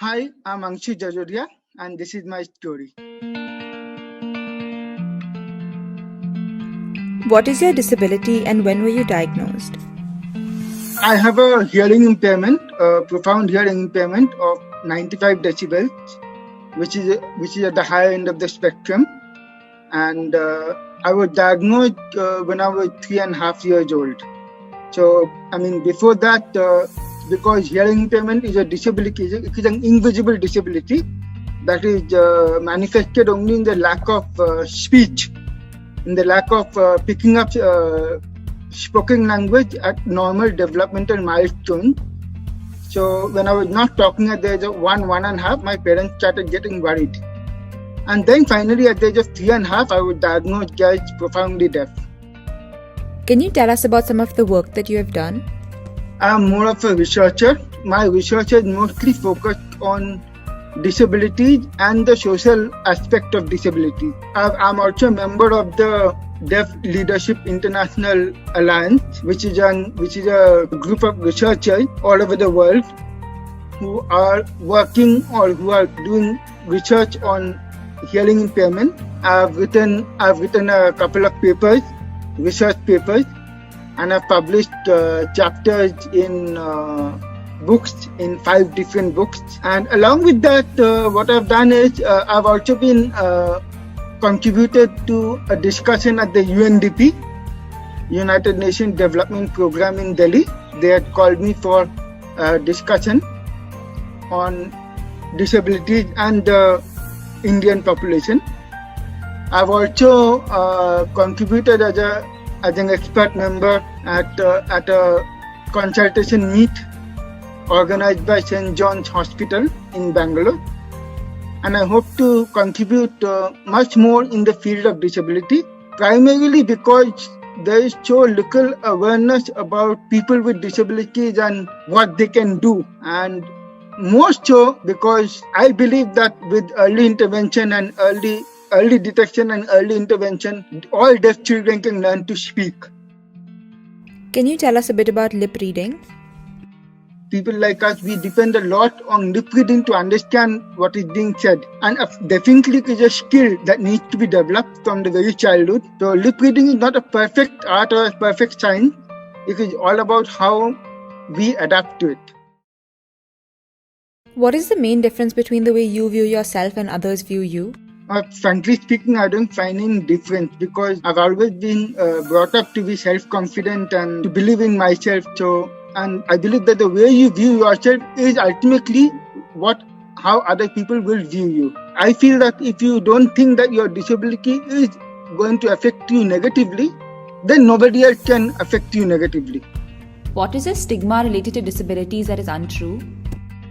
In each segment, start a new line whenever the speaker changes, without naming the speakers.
Hi, I'm Angshu Jajodia, and this is my story.
What is your disability and when were you diagnosed?
I have a hearing impairment, a profound hearing impairment of 95 decibels, which is at the higher end of the spectrum. And I was diagnosed when I was 3.5 years old. So, before that, because hearing impairment is a disability, it is an invisible disability that is manifested only in the lack of speech, in the lack of picking up spoken language at normal developmental milestones. So when I was not talking at the age of 1.5, my parents started getting worried. And then finally at the age of 3.5, I was diagnosed as profoundly deaf.
Can you tell us about some of the work that you have done?
I'm more of a researcher. My research is mostly focused on disabilities and the social aspect of disability. I'm also a member of the Deaf Leadership International Alliance, which is a group of researchers all over the world who are working or who are doing research on hearing impairment. I've written a couple of papers, research papers, and I've published chapters in books, in 5 different books. And along with that, what I've done is I've also been contributed to a discussion at the UNDP, United Nations Development Program in Delhi. They had called me for a discussion on disabilities and the Indian population. I've also contributed as an expert member at a consultation meet organized by St. John's Hospital in Bangalore. And I hope to contribute much more in the field of disability, primarily because there is so little awareness about people with disabilities and what they can do. And more so because I believe that with early intervention and early detection and early intervention, all deaf children can learn to speak.
Can you tell us a bit about lip reading?
People like us, we depend a lot on lip reading to understand what is being said. And definitely it is a skill that needs to be developed from the very childhood. So lip reading is not a perfect art or a perfect science. It is all about how we adapt to it.
What is the main difference between the way you view yourself and others view you?
Frankly speaking, I don't find any difference because I've always been brought up to be self-confident and to believe in myself. And I believe that the way you view yourself is ultimately how other people will view you. I feel that if you don't think that your disability is going to affect you negatively, then nobody else can affect you negatively.
What is a stigma related to disabilities that is untrue?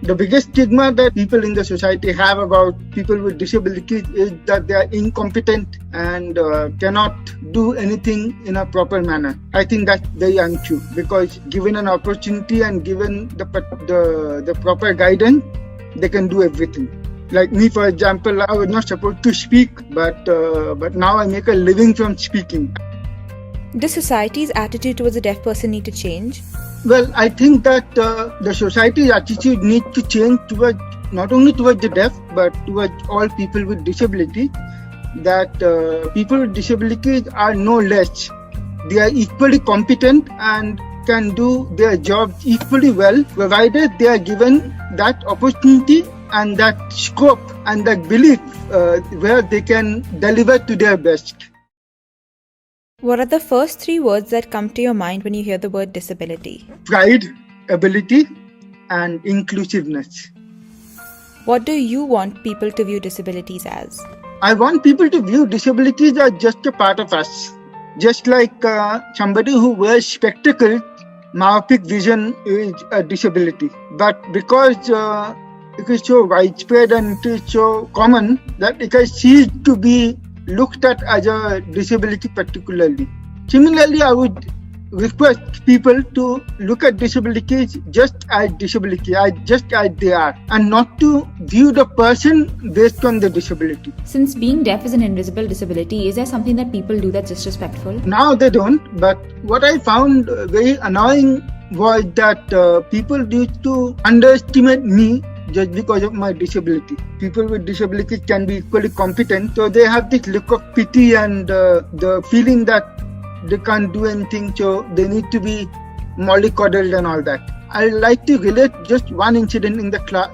The biggest stigma that people in the society have about people with disabilities is that they are incompetent and cannot do anything in a proper manner. I think that's very untrue because given an opportunity and given the proper guidance, they can do everything. Like me, for example, I was not supposed to speak, but now I make a living from speaking.
Does society's attitude towards a deaf person need to change?
Well, I think that the society's attitude needs to change not only towards the deaf, but towards all people with disabilities. That people with disabilities are no less. They are equally competent and can do their jobs equally well, provided they are given that opportunity and that scope and that belief where they can deliver to their best.
What are the first 3 words that come to your mind when you hear the word disability?
Pride, ability, and inclusiveness.
What do you want people to view disabilities as?
I want people to view disabilities as just a part of us. Just like somebody who wears spectacles, myopic vision is a disability. But because it is so widespread and it is so common that it has ceased to be looked at as a disability particularly. Similarly, I would request people to look at disabilities just as they are, and not to view the person based on the disability.
Since being deaf is an invisible disability, is there something that people do that's disrespectful?
Now they don't, but what I found very annoying was that people used to underestimate me just because of my disability. People with disabilities can be equally competent, so they have this look of pity and the feeling that they can't do anything, so they need to be mollycoddled and all that. I like to relate just one incident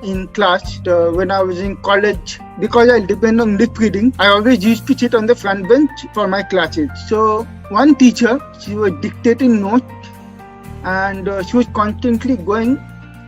in class when I was in college. Because I depend on lip reading, I always used to sit on the front bench for my classes. So one teacher, she was dictating notes and she was constantly going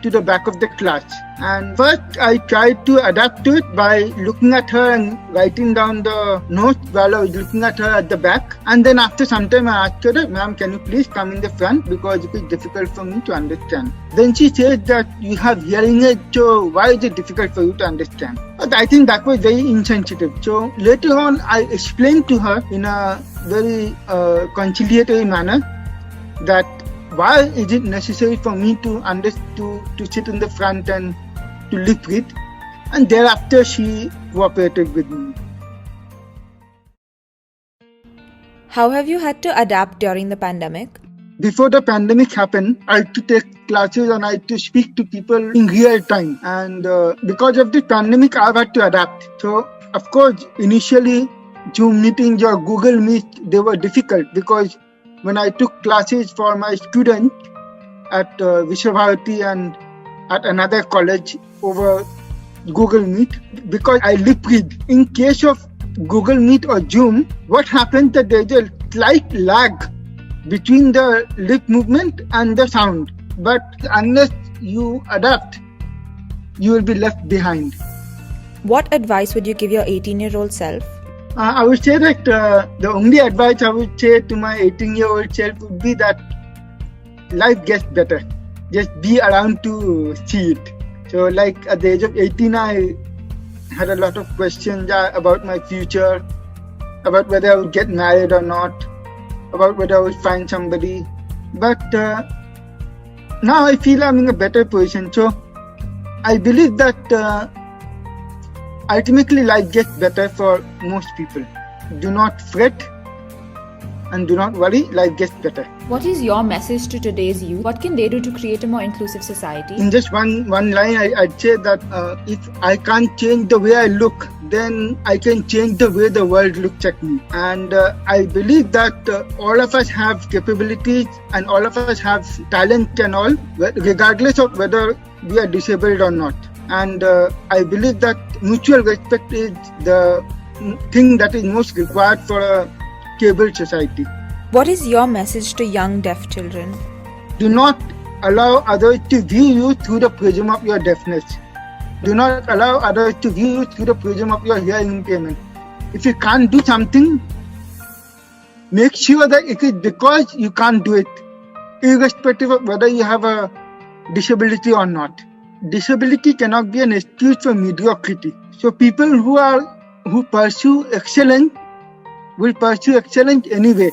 to the back of the class. And first I tried to adapt to it by looking at her and writing down the notes while I was looking at her at the back. And then after some time I asked her, "Ma'am, can you please come in the front because it is difficult for me to understand." Then she said that you have hearing aid, so why is it difficult for you to understand? But I think that was very insensitive. So later on I explained to her in a very conciliatory manner that why is it necessary for me to sit in the front and to lip read, and thereafter she cooperated with me.
How have you had to adapt during the pandemic?
Before the pandemic happened, I had to take classes and I had to speak to people in real time. And because of the pandemic, I've had to adapt. So, of course, initially, Zoom meetings or Google Meet, they were difficult because when I took classes for my students at Vishwa-Bharati and at another college over Google Meet, because I lip read. In case of Google Meet or Zoom, what happens that there's a slight lag between the lip movement and the sound. But unless you adapt, you will be left behind.
What advice would you give your 18-year-old self?
I would say that the only advice I would say to my 18-year-old self would be that life gets better. Just be around to see it. So like at the age of 18, I had a lot of questions about my future, about whether I would get married or not, about whether I would find somebody. But now I feel I'm in a better position. So I believe that ultimately life gets better for most people. Do not fret and do not worry, life gets better.
What is your message to today's youth? What can they do to create a more inclusive society?
In just one line, I'd say that if I can't change the way I look, then I can change the way the world looks at me. And I believe that all of us have capabilities and all of us have talent and all, regardless of whether we are disabled or not. And I believe that mutual respect is the thing that is most required for a stable society.
What is your message to young deaf children?
Do not allow others to view you through the prism of your deafness. Do not allow others to view you through the prism of your hearing impairment. If you can't do something, make sure that it is because you can't do it, irrespective of whether you have a disability or not. Disability cannot be an excuse for mediocrity. So people who pursue excellence will pursue excellence anyway.